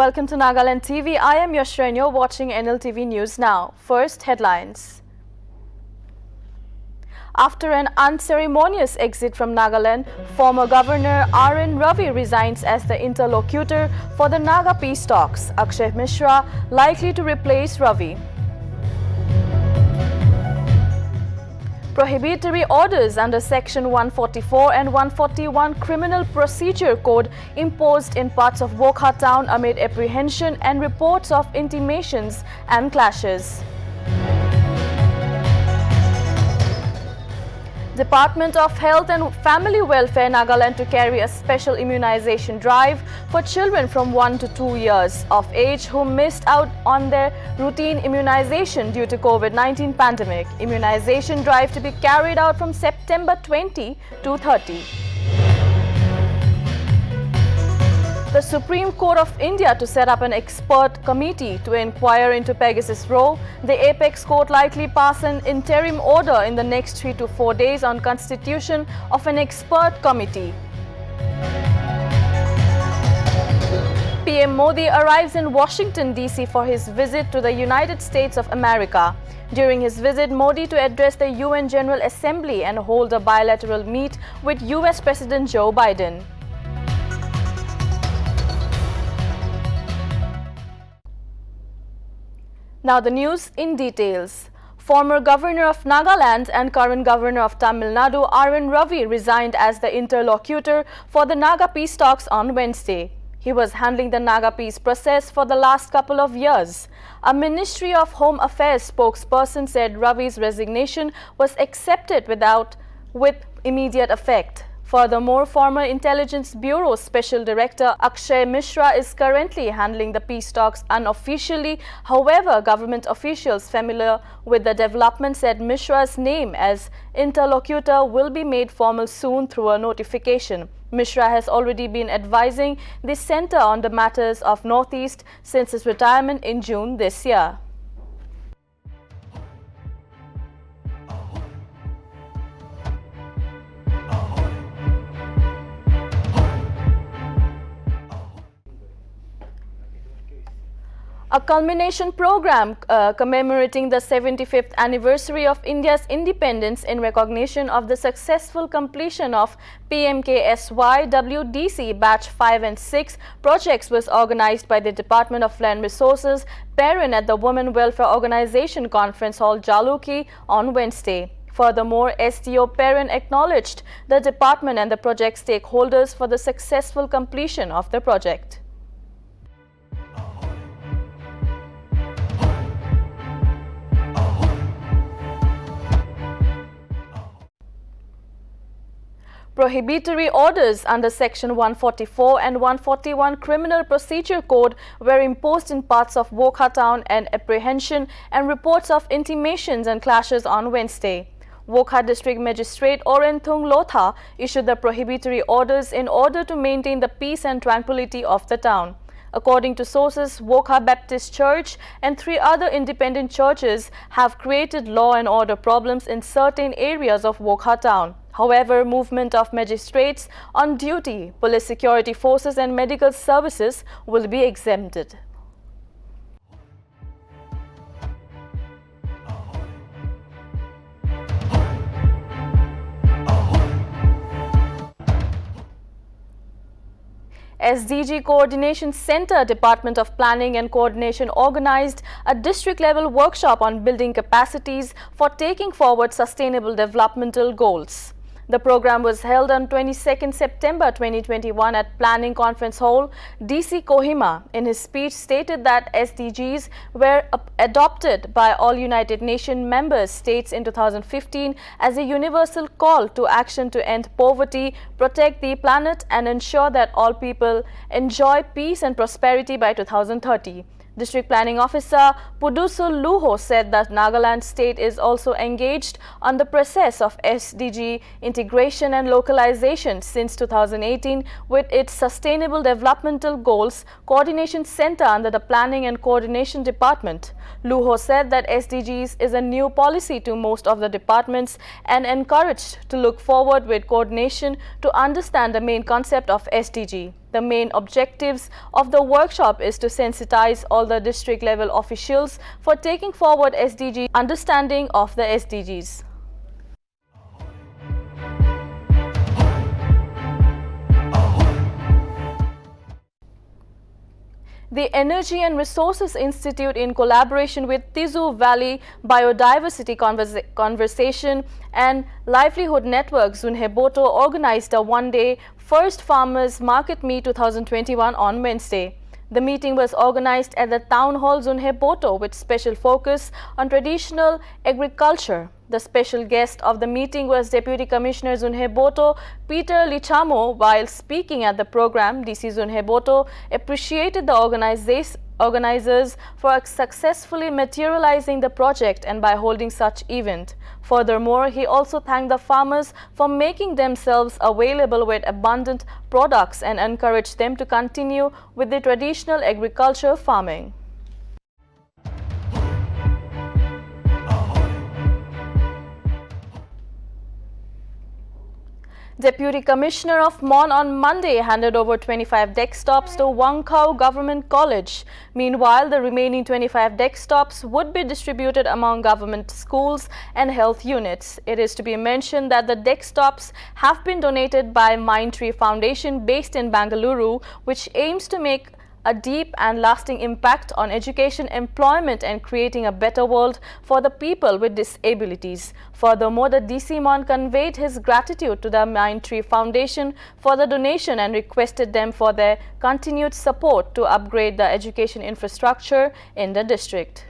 welcome to Nagaland TV. I am Yashra and you're watching Nltv News now. First, headlines. After an unceremonious exit from Nagaland, former Governor R.N. Ravi resigns as the interlocutor for the Naga peace talks. Akshay Mishra likely to replace Ravi. Prohibitory orders under Section 144 and 141 Criminal Procedure Code imposed in parts of Wokha town amid apprehension and reports of intimations and clashes. Department of Health and Family Welfare Nagaland to carry a special immunization drive for children from 1 to 2 years of age who missed out on their routine immunization due to COVID-19 pandemic. Immunization drive to be carried out from September 20 to 30. The Supreme Court of India to set up an expert committee to inquire into Pegasus row. The Apex Court likely pass an interim order in the next 3 to 4 days on constitution of an expert committee. PM Modi arrives in Washington, D.C. for his visit to the United States of America. During his visit, Modi to address the UN General Assembly and hold a bilateral meet with US President Joe Biden. Now the news in details. Former Governor of Nagaland and current Governor of Tamil Nadu R.N. Ravi resigned as the interlocutor for the Naga peace talks on Wednesday. He was handling the Naga peace process for the last couple of years. A Ministry of Home Affairs spokesperson said Ravi's resignation was accepted with immediate effect. Furthermore, former Intelligence Bureau Special Director Akshay Mishra is currently handling the peace talks unofficially. However, government officials familiar with the development said Mishra's name as interlocutor will be made formal soon through a notification. Mishra has already been advising the centre on the matters of Northeast since his retirement in June this year. A culmination program commemorating the 75th anniversary of India's independence in recognition of the successful completion of PMKSY WDC Batch 5 and 6 projects was organized by the Department of Land Resources Parent at the Women Welfare Organization Conference Hall, Jaluki on Wednesday. Furthermore, SDO Parent acknowledged the department and the project stakeholders for the successful completion of the project. Prohibitory orders under Section 144 and 141 Criminal Procedure Code were imposed in parts of Wokha town and apprehension and reports of intimations and clashes on Wednesday. Wokha District Magistrate Orenthung Lotha issued the prohibitory orders in order to maintain the peace and tranquility of the town. According to sources, Wokha Baptist Church and 3 other independent churches have created law and order problems in certain areas of Wokha town. However, movement of magistrates on duty, police security forces and medical services will be exempted. SDG Coordination Center, Department of Planning and Coordination organized a district-level workshop on building capacities for taking forward sustainable developmental goals. The program was held on 22nd September 2021 at Planning Conference Hall, DC Kohima. In his speech, stated that SDGs were adopted by all United Nations member states in 2015 as a universal call to action to end poverty, protect the planet, and ensure that all people enjoy peace and prosperity by 2030. District Planning Officer Pudusul Luho said that Nagaland state is also engaged on the process of SDG integration and localization since 2018 with its Sustainable Developmental Goals Coordination Center under the Planning and Coordination Department. Luho said that SDGs is a new policy to most of the departments and encouraged to look forward with coordination to understand the main concept of SDG. The main objectives of the workshop is to sensitize all the district level officials for taking forward SDG understanding of the SDGs. The Energy and Resources Institute, in collaboration with Tizu Valley Biodiversity Conversation and Livelihood Network Zunheboto, organized a one-day First Farmers Market Meet 2021 on Wednesday. The meeting was organized at the Town Hall Zunheboto with special focus on traditional agriculture. The special guest of the meeting was Deputy Commissioner Zunheboto Peter Lichamo. While speaking at the program, DC Zunheboto appreciated the organizers for successfully materializing the project and by holding such event. Furthermore, he also thanked the farmers for making themselves available with abundant products and encouraged them to continue with the traditional agriculture farming. Deputy Commissioner of Mon on Monday handed over 25 desktops to Wokha Government College. Meanwhile, the remaining 25 desktops would be distributed among government schools and health units. It is to be mentioned that the desktops have been donated by Mindtree Foundation based in Bangalore, which aims to make a deep and lasting impact on education, employment and creating a better world for the people with disabilities. Furthermore, the DC Mon conveyed his gratitude to the Mindtree Foundation for the donation and requested them for their continued support to upgrade the education infrastructure in the district.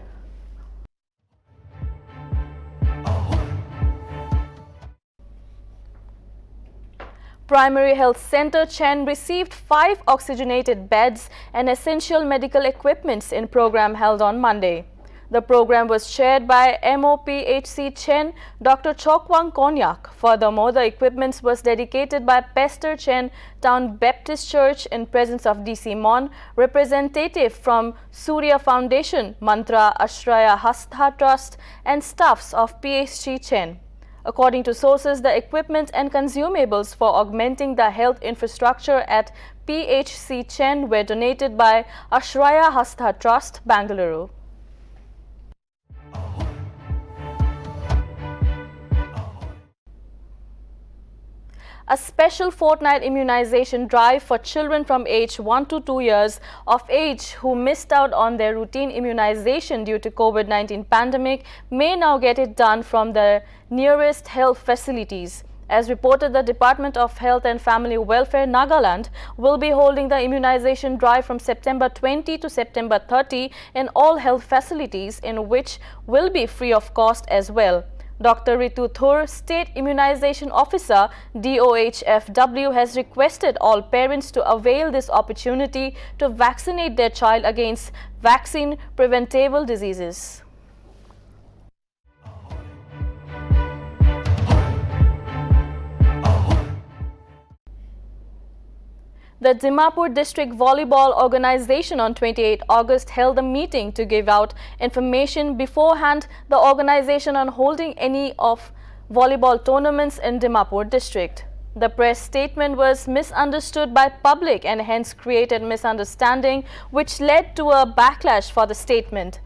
Primary Health Center Chen received 5 oxygenated beds and essential medical equipments in program held on Monday. The program was chaired by MOPHC Chen, Dr. Chokwang Konyak. Furthermore, the equipments was dedicated by Pastor Chen Town Baptist Church in presence of DC Mon, representative from Surya Foundation, Mantra Ashraya Hastha Trust and staffs of PHC Chen. According to sources, the equipment and consumables for augmenting the health infrastructure at PHC Chen were donated by Ashraya Hastha Trust, Bangalore. A special fortnight immunization drive for children from age 1 to 2 years of age who missed out on their routine immunization due to COVID-19 pandemic may now get it done from the nearest health facilities. As reported, the Department of Health and Family Welfare, Nagaland, will be holding the immunization drive from September 20 to September 30 in all health facilities, in which will be free of cost as well. Dr. Ritu Thur, State Immunization Officer, DOHFW, has requested all parents to avail this opportunity to vaccinate their child against vaccine-preventable diseases. The Dimapur District Volleyball Organization on 28 August held a meeting to give out information beforehand the organization on holding any of volleyball tournaments in Dimapur District. The press statement was misunderstood by public and hence created misunderstanding, which led to a backlash for the statement.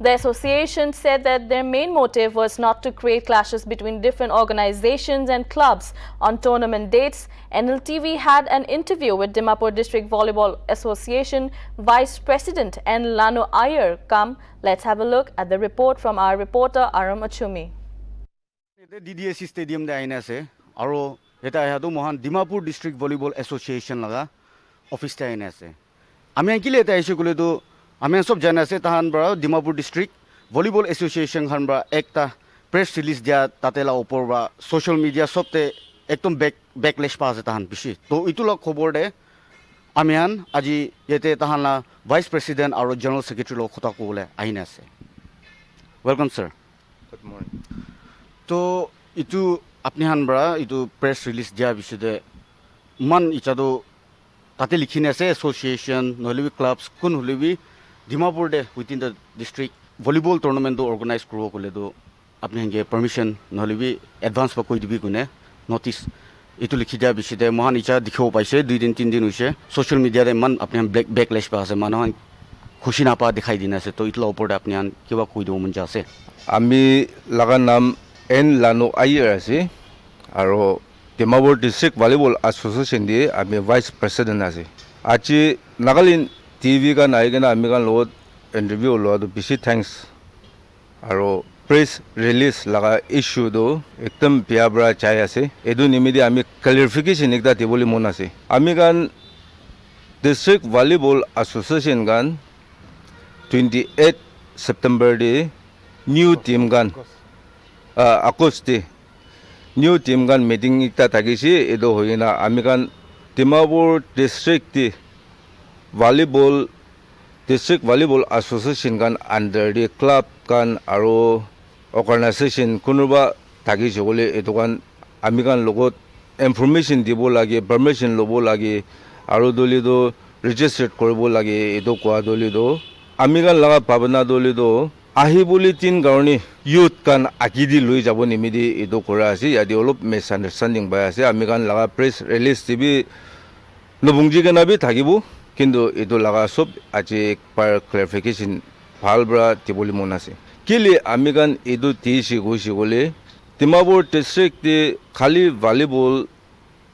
The association said that their main motive was not to create clashes between different organizations and clubs on tournament dates. Nltv had an interview with Dimapur District Volleyball Association Vice President Lanu Iyer. Come, let's have a look at the report from our reporter Aram Achumi. DDSC Stadium da aina ase aro eta hadu mohan Dimapur District Volleyball Association laga office ta aina ase ami akile eta aise kule to আমি সব জানা আছে তাহান বড় Dimapur district volleyball association খান বড় একটা press release দিয়া তাতেলা উপর বা সোশ্যাল মিডিয়া সবতে একদম ব্যাকলেশ পা আছে তাহান বেশি তো ইতুলা খবর দে আমিয়ান আজি ইয়েতে তাহানলা ভাইস প্রেসিডেন্ট আর জেনারেল সেক্রেটারি লগ কথা কবলে আইনা আছে ওয়েলকাম স্যার গুড মর্নিং তো ইতু আপনি হান বড় ইতু প্রেস রিলিজ দিয়া বিষয়ে মান ইচাদো তাতে লিখিনে আছে এসোসিয়েশন নলিবি ক্লাবস কোন হলিবি Dimapur de within the district volleyball tournament do organize kuro kole do apni hange permission nolibi advance pa koi dibi kune notice এইটো লিখি দিয়া বিচিতে মহান ইচ্ছা দেখিব পাইছে 2 দিন 3 দিন হৈছে সোশ্যাল মিডিয়াতে মান আপনি ব্যাকলেশ পা আছে মানুহ খুশি নাপা দেখাই দিন আছে তো ইতলা ওপৰতে আপনি কিবা কৈ দিব মন আছে আমি লাগা নাম এন লানো আইয়াৰ আছে আৰু ডিমাপুৰ ডিস্ট্ৰিক্ট ভলিবল এছ'চিয়েশ্যন দিয়ে আমি ভাইচ প্ৰেচিডেণ্ট আছে আজি নাগালেণ্ড টিভি গান আহি কিনে আমি গান লগত ইণ্টাৰভিউ লোৱাটো বেছি থেংকছ আৰু প্ৰেছ ৰিলিজ লগা ইছ্যুটো একদম বিয়া পৰা চাই আছে এইটো নিমিত্তে আমি ক্লেৰিফিকেশ্যন এটা দিবলৈ মন আছে আমি গান ডিস্ট্ৰিক্ট ভলিবল এছ'চিয়েশ্যন গান 28 September ডে নিউ টিম গান আগষ্ট ডে নিউ টিম গান মিটিং এটা থাকিছে এইটো হৈ না আমি গান Dimapur district volleyball district volleyball association গান আণ্ডাৰ দি ক্লাব গান আৰু অৰ্গেনাইজেশ্যন কোনোবা থাকিছে বুলি এইটো গান আমি গান লগত ইনফৰমেশ্যন দিব লাগে পাৰ্মিশ্যন ল'ব লাগে আৰু দলিতো ৰেজিষ্টাৰ্ড কৰিব লাগে এইটো কোৱা দলিতো আমি গান লগা ভাৱনা দলিতো আহি বুলি তিন কাৰণে ইউথ গান আঁকি দি লৈ যাব নিমিত্তে এইটো কৰা আছে ইয়াতে অলপ মিছ আণ্ডাৰষ্টেণ্ডিং পাই আছে আমি গান লগা প্ৰেছ ৰিলিজ টিভি নবুংজি কেনাবি থাকিব কিন্তু এইটো লগা চব আজি একবাৰ ক্লেৰিফিকেশ্যন ভাল পৰা দিবলৈ মন আছে কেলে আমি গান এইটো দিছে গৈছে গ'লে ডিমাপুৰ ডিস্ট্ৰিক্টে খালি ভলিবল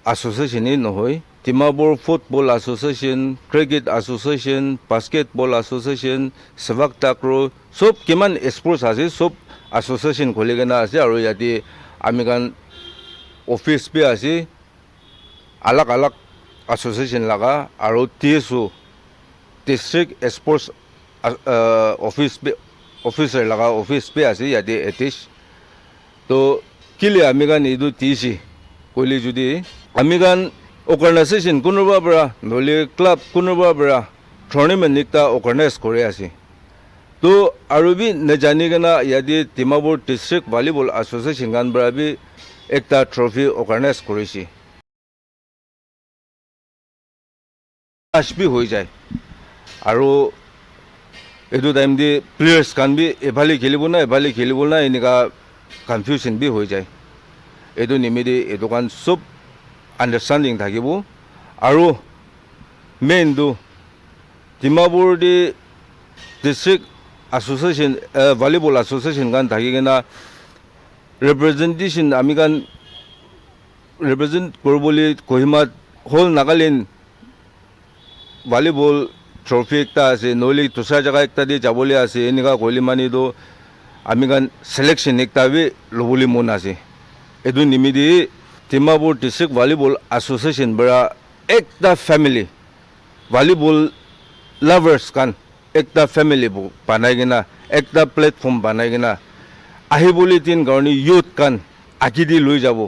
এছ'চিয়েশ্যনেই নহয় Dimapur football association cricket association basketball association সেৱাক টাক্ৰ চব কিমান স্পৰ্টছ আছে চব এছ'চিয়েশ্যন খুলি কেনে আছে আৰু ইয়াতে আমি গান অফিচ বি আছে আলাগ আলাগ এছ'চিয়েশ্যন লগা আৰু TSO ডিস্ট্ৰিক্ট স্পৰ্টছ অফিচাৰ লগা অফিচ বি আছে ইয়াতে এটিছ তো কেলে আমি গান এইটো দিছে ক'লে যদি আমি গান অৰ্গেনাইজেশ্যন কোনোবা পৰা নহ'লে ক্লাব কোনোবা পৰা টুৰ্ণামেণ্ট এটা অৰ্গেনাইজ কৰি আছে তো আৰু বি নাজানি কেনে ইয়াতে ডিমাপুৰ ডিস্ট্ৰিক্ট ভলিবল এছ'চিয়েশ্যন গান পৰা বি একটা ট্ৰফি অৰ্গেনাইজ কৰিছে বি হৈ যায় আৰু এইটো টাইম দি প্লেয়াৰ্ছ খান বি এফালে খেলিব না এনেকুৱা কনফিউশ্যন বি হৈ যায় এইটো নিমিত্তে এইটো কাৰণ চব আণ্ডাৰষ্টেণ্ডিং থাকিব আৰু মেইনটো ডিমাপুৰ দি ডিস্ট্ৰিক্ট এছ'চিয়েশ্যন ভলিবল এছ'চিয়েশ্যন গান থাকি কিনে ৰিপ্ৰেজেণ্টেশ্যন আমি গান ৰিপ্ৰেজেণ্ট কৰিবলৈ কহিমাত হ'ল নাগালেণ্ড ভলিবল ট্ৰফি একটা আছে নহ'লে দুসৰা জেগা একটা দি যাবলৈ আছে এনেকুৱা কৰিলে মানেতো আমি গান চিলেকশ্যন একটা বি ল'বলৈ মন আছে এইটো নিমিত্তে ডিমাপুৰ ডিস্ট্ৰিক্ট ভলিবল এছ'চিয়েশ্যন পৰা একটা ফেমিলি ভলিবল লাভাৰ্ছ গান একটা ফেমিলি বনাই কিনে একটা প্লেটফৰ্ম বনাই কিনে আহিবলৈ তিন কাৰণে ইউথ গান আঁকি দি লৈ যাব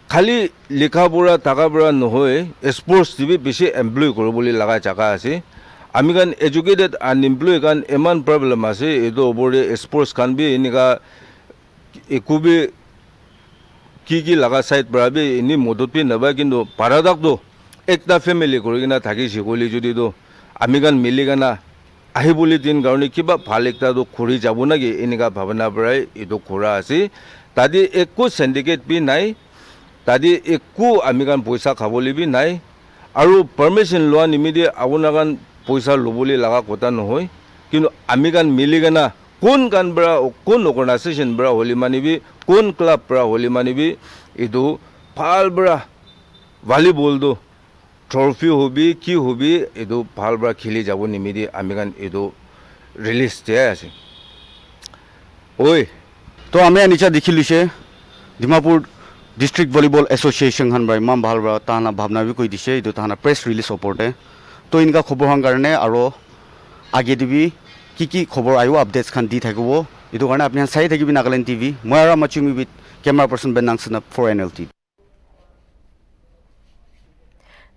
খালি লিখা পঢ়া থকা পৰা নহয় স্পৰ্টছ টিভি বেছি এমপ্লয় কৰিবলৈ লগা জেগা আছে আমি গান এডুকেটেড আনএমপ্লয় গান ইমান প্ৰব্লেম আছে এইটো ওপৰতে স্পৰ্টছ খান বি এনেকুৱা একো বি কি লগা চাইড পৰা বি এনেই মদত বি নাপায় কিন্তু ভাড়াদাকটো একটা ফেমিলি কৰি কিনে থাকিছে ক'লে যদিতো আমি গান মিলি কিনে আহিবলৈ দিন কাৰণে কিবা ভাল একটাতো ঘূৰি যাব নেকি এনেকুৱা ভাৱনাৰ পৰাই এইটো ঘূৰা আছে তাতে একো চিণ্ডিকেট বি নাই তাতে একো আমি গান পইচা খাবলৈ বি নাই আৰু পাৰ্মিশ্যন লোৱা নিমিত্তে আপোনাৰ গান পইচা ল'বলৈ লগা কথা নহয় কিন্তু আমি গান মিলি কিনে কোন গান পৰা কোন অৰ্গেনাইজেশ্যন পৰা হ'লে মানিবি কোন ক্লাব পৰা হ'লে মানিবি এইটো ভাল পৰা ভলিবলটো ট্ৰফি হবি কি হবি এইটো ভাল পৰা খেলি যাব নিমিত্তে আমি গান এইটো ৰিলিজ দিয়াই আছে ঐ তো আমি নিচা দেখি লৈছে ডিমাপুৰ ডিস্ট্ৰিক্ট ভলিবল এছ'চিয়েশ্যন খান পৰা ইমান ভাল পৰা তাহানা ভাৱনা বি কৈ দিছে এইটো তাহানা প্ৰেছ ৰিলিজ ওপৰতে তো এনেকুৱা খবৰ কাৰণে আৰু আগে দিবি কি খবৰ আহিব আপডেটছ খান দি থাকিব এইটো কাৰণে আপুনি চাই থাকিবি নাগালেণ্ড টিভি মই আৰু মাচিমি উইথ কেমেৰা পাৰ্চন বেনাংছনাপ for Nltv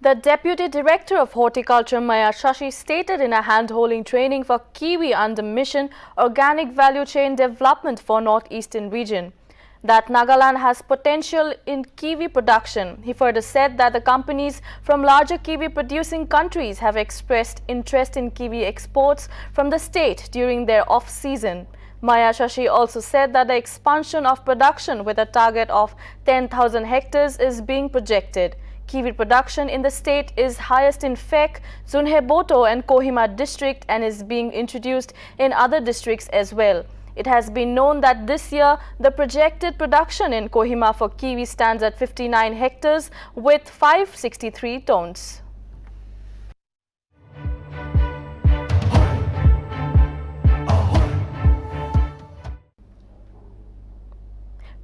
The Deputy Director of Horticulture, Maya Shashi, stated in a hand-holding training for Kiwi under Mission Organic Value Chain Development for Northeastern Region that Nagaland has potential in kiwi production. He further said that the companies from larger kiwi producing countries have expressed interest in kiwi exports from the state during their off-season. Maya Shashi also said that the expansion of production with a target of 10,000 hectares is being projected. Kiwi production in the state is highest in Fek, Zunheboto and Kohima district and is being introduced in other districts as well. It has been known that this year the projected production in Kohima for kiwi stands at 59 hectares with 563 tons.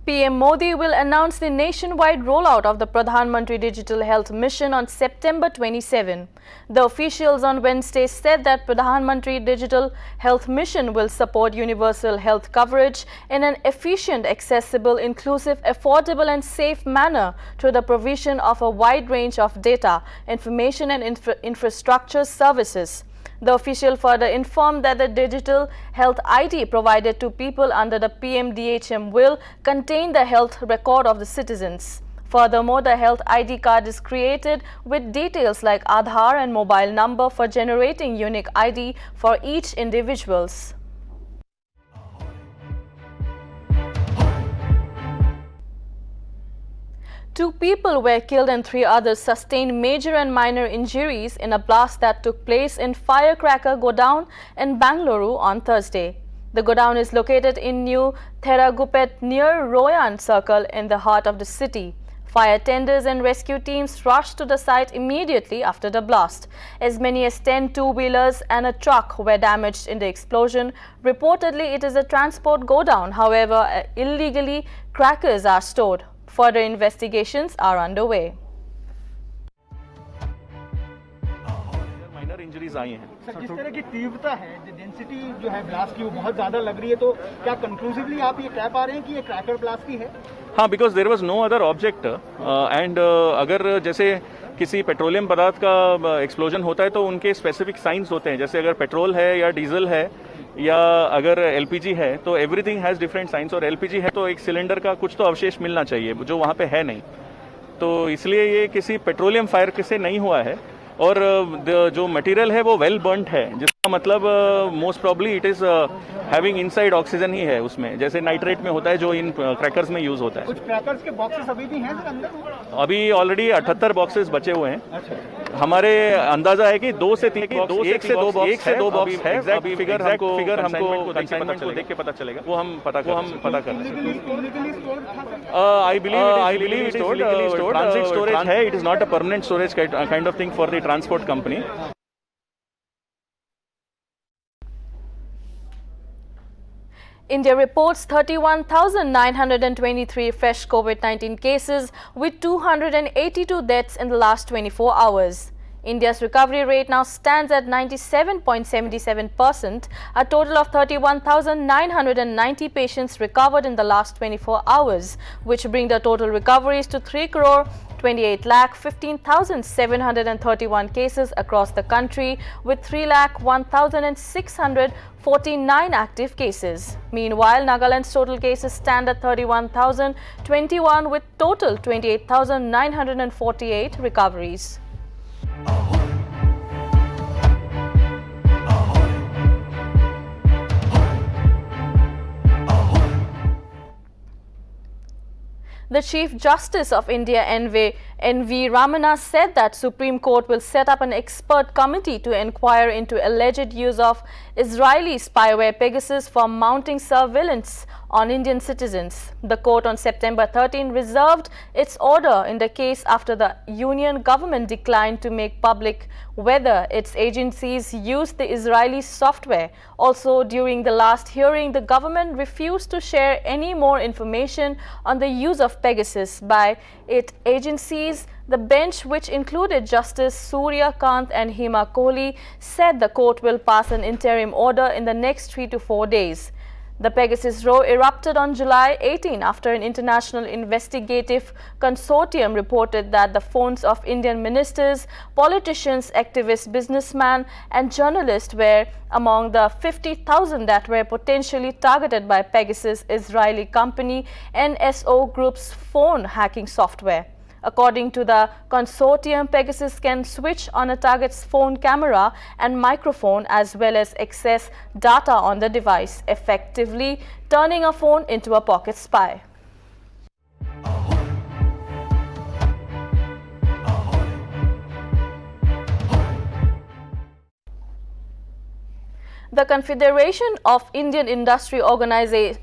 PM Modi will announce the nationwide rollout of the Pradhan Mantri Digital Health Mission on September 27. The officials on Wednesday said that Pradhan Mantri Digital Health Mission will support universal health coverage in an efficient, accessible, inclusive, affordable and safe manner through the provision of a wide range of data, information and infrastructure services. The official further informed that the digital health ID provided to people under the PMDHM will contain the health record of the citizens. Furthermore, the health ID card is created with details like Aadhaar and mobile number for generating unique ID for each individuals. Two people were killed and 3 others sustained major and minor injuries in a blast that took place in firecracker godown in Bangalore on Thursday. The godown is located in New Theragupet near Royan Circle in the heart of the city. Fire tenders and rescue teams rushed to the site immediately after the blast. As many as 10 two-wheelers and a truck were damaged in the explosion. Reportedly, it is a transport godown. However, illegally, crackers are stored. Further investigations are underway. Minor injuries आई हैं sir, जिस तरह की तीव्रता है, density जो है blast की वो बहुत ज़्यादा लग रही है, तो क्या कंक्लूसिवली आप ये कह पा रहे हैं कि ये क्रैकर ब्लास्ट ही है? हाँ, because there was no other object and अगर जैसे किसी पेट्रोलियम पदार्थ का एक्सप्लोजन होता है तो उनके स्पेसिफिक साइंस होते हैं, जैसे अगर पेट्रोल है या डीजल है या अगर एलपीजी है तो एवरीथिंग हैज़ डिफरेंट साइंस, और एलपीजी है तो एक सिलेंडर का कुछ तो अवशेष मिलना चाहिए जो वहाँ पे है नहीं, तो इसलिए ये किसी पेट्रोलियम फायर से नहीं हुआ है। और जो मटेरियल है वो वेल बर्न्ड है, जिसका मतलब most probably it is having inside oxygen ही है उसमें, जैसे नाइट्रेट में होता है जो इन क्रैकर्स में यूज़ होता है। कुछ क्रैकर्स के बॉक्सेस अभी भी हैं सर अंदर? अभी ऑलरेडी 78 बॉक्सेस बचे हुए हैं। अच्छा। हमारे अंदाजा है कि 2 से 3 बॉक्स, 1 से 2 बॉक्स है। अभी फिगर हमको कंसाइनमेंट को देख के पता चलेगा, वो हम पता कर I believe it is legally stored. Transit storage है, it is not a permanent storage kind of thing for the transport company. India reports 31,923 fresh COVID-19 cases with 282 deaths in the last 24 hours. India's recovery rate now stands at 97.77%. A total of 31,990 patients recovered in the last 24 hours, which bring the total recoveries to 3,28,15,731 cases across the country, with 3,01,649 active cases. Meanwhile, Nagaland's total cases stand at 31,021 with total 28,948 recoveries. The Chief Justice of India, N.V. Ramana, said that Supreme Court will set up an expert committee to inquire into alleged use of Israeli spyware Pegasus for mounting surveillance on Indian citizens. The court on September 13 reserved its order in the case after the union government declined to make public whether its agencies used the Israeli software. Also, during the last hearing, the government refused to share any more information on the use of Pegasus by its agencies. The bench, which included Justice Surya Kant and Hema Kohli, said the court will pass an interim order in the next 3 to 4 days. The Pegasus row erupted on July 18 after an international investigative consortium reported that the phones of Indian ministers, politicians, activists, businessmen and journalists were among the 50,000 that were potentially targeted by Pegasus Israeli company NSO Group's phone hacking software. According to the consortium, Pegasus can switch on a target's phone camera and microphone as well as access data on the device, effectively turning a phone into a pocket spy. The Confederation of Indian Industry organizes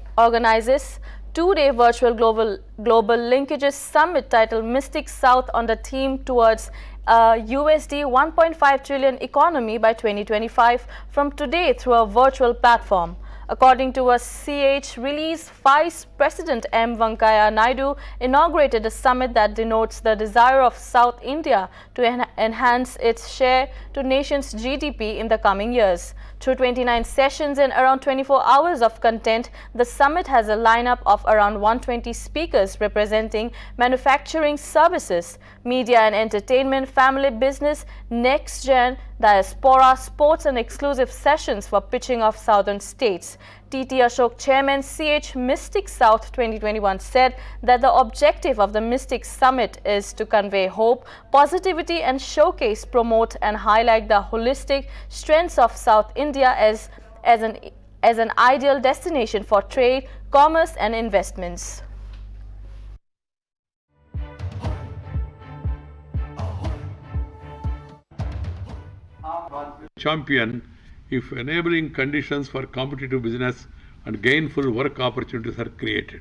two-day virtual global linkages summit titled Mystic South on the theme towards a USD 1.5 trillion economy by 2025 from today through a virtual platform. According to a CH release, Vice President M. Venkaiah Naidu inaugurated a summit that denotes the desire of South India to enhance its share to nation's GDP in the coming years. Through 29 sessions and around 24 hours of content, the summit has a lineup of around 120 speakers representing manufacturing, services, media and entertainment, family business, next-gen, diaspora, sports and exclusive sessions for pitching of southern states. TT Ashok Chairman CH Mystic South 2021 said that the objective of the Mystic Summit is to convey hope, positivity and showcase, promote and highlight the holistic strengths of South India as an ideal destination for trade, commerce and investments. Champion if enabling conditions for competitive business and gainful work opportunities are created.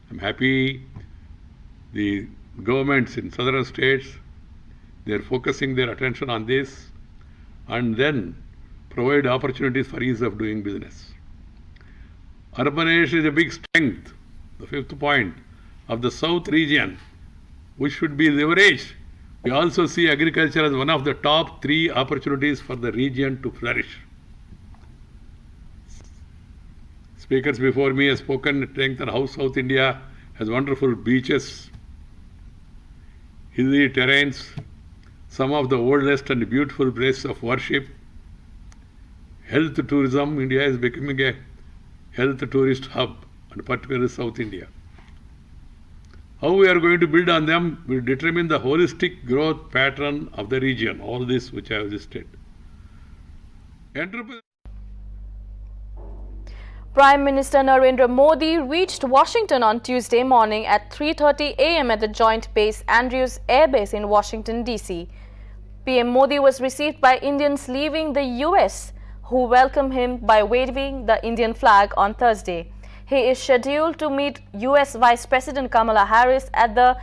I'm happy the governments in southern states, they're focusing their attention on this and then provide opportunities for ease of doing business. Urbanization is a big strength, the fifth point, of the south region, which should be leveraged. We also see agriculture as one of the top 3 opportunities for the region to flourish. Speakers before me have spoken at length on how South India has wonderful beaches, hilly terrains, some of the oldest and beautiful places of worship. Health tourism, India is becoming a health tourist hub, and particularly South India. How we are going to build on them will determine the holistic growth pattern of the region, all this which I have listed. Prime Minister Narendra Modi reached Washington on Tuesday morning at 3:30 a.m. at the Joint Base Andrews Air Base in Washington, D.C. PM Modi was received by Indians leaving the U.S., who welcomed him by waving the Indian flag on Thursday. He is scheduled to meet U.S. Vice President Kamala Harris at the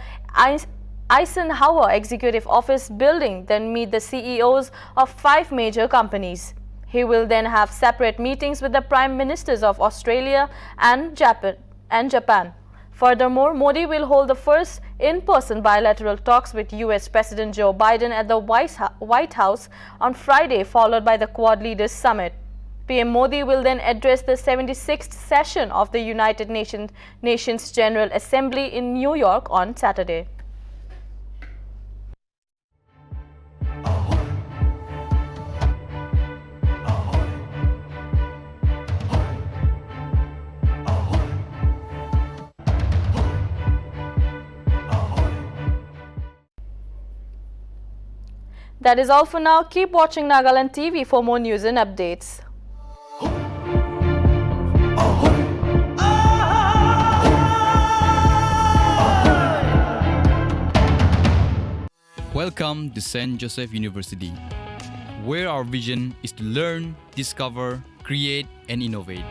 Eisenhower Executive Office building, then meet the CEOs of 5 major companies. He will then have separate meetings with the Prime Ministers of Australia and Japan. Furthermore, Modi will hold the first in-person bilateral talks with U.S. President Joe Biden at the White House on Friday, followed by the Quad Leaders Summit. PM Modi will then address the 76th session of the United Nations General Assembly in New York on Saturday. That is all for now. Keep watching Nagaland TV for more news and updates. Welcome to St. Joseph University, where our vision is to learn, discover, create, and innovate.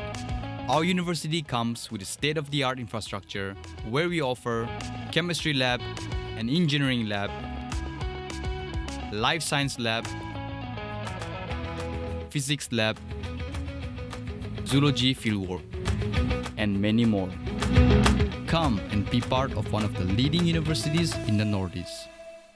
Our university comes with a state-of-the-art infrastructure where we offer chemistry lab, an engineering lab, life science lab, physics lab, zoology fieldwork, and many more. Come and be part of one of the leading universities in the Northeast.